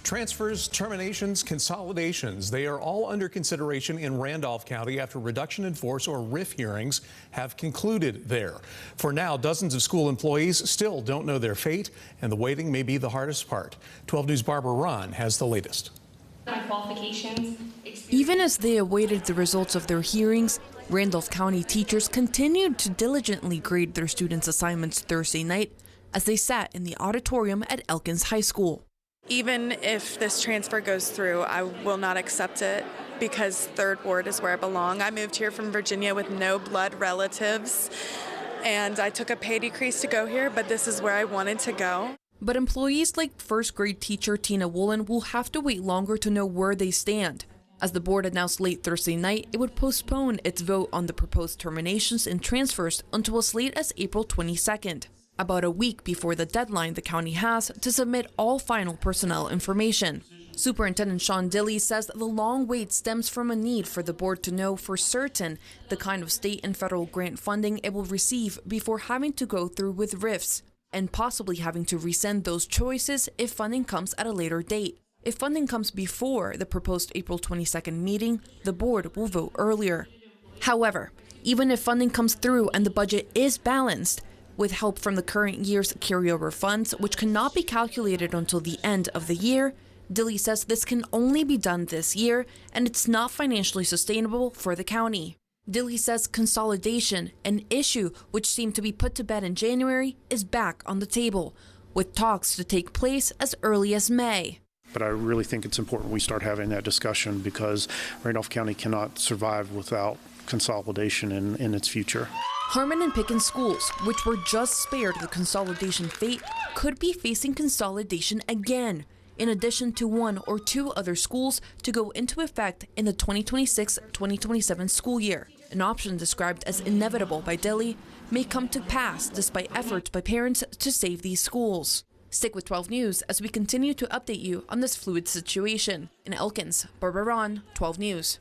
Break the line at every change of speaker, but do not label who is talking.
Transfers, terminations, consolidations, they are all under consideration in Randolph County after reduction in force or RIF hearings have concluded there. For now, dozens of school employees still don't know their fate, and the waiting may be the hardest part. 12 News' Barbara Ron has the latest.
Even as they awaited the results of their hearings, Randolph County teachers continued to diligently grade their students' assignments Thursday night as they sat in the auditorium at Elkins High School.
Even if this transfer goes through, I will not accept it because Third Ward is where I belong. I moved here from Virginia with no blood relatives, and I took a pay decrease to go here, but this is where I wanted to go.
But employees like first grade teacher Tina Woolen will have to wait longer to know where they stand. As the board announced late Thursday night, it would postpone its vote on the proposed terminations and transfers until as late as April 22nd. About a week before the deadline the county has to submit all final personnel information. Superintendent Sean Dilley says the long wait stems from a need for the board to know for certain the kind of state and federal grant funding it will receive before having to go through with RIFs, and possibly having to rescind those choices if funding comes at a later date. If funding comes before the proposed April 22nd meeting, the board will vote earlier. However, even if funding comes through and the budget is balanced, with help from the current year's carryover funds, which cannot be calculated until the end of the year, Dilley says this can only be done this year, and it's not financially sustainable for the county. Dilley says consolidation, an issue which seemed to be put to bed in January, is back on the table, with talks to take place as early as May.
But I really think it's important we start having that discussion because Randolph County cannot survive without consolidation in its future.
Harmon and Pickens schools, which were just spared the consolidation fate, could be facing consolidation again, in addition to one or two other schools to go into effect in the 2026-2027 school year. An option described as inevitable by Dilley may come to pass despite efforts by parents to save these schools. Stick with 12 News as we continue to update you on this fluid situation. In Elkins, Barbara Ron, 12 News.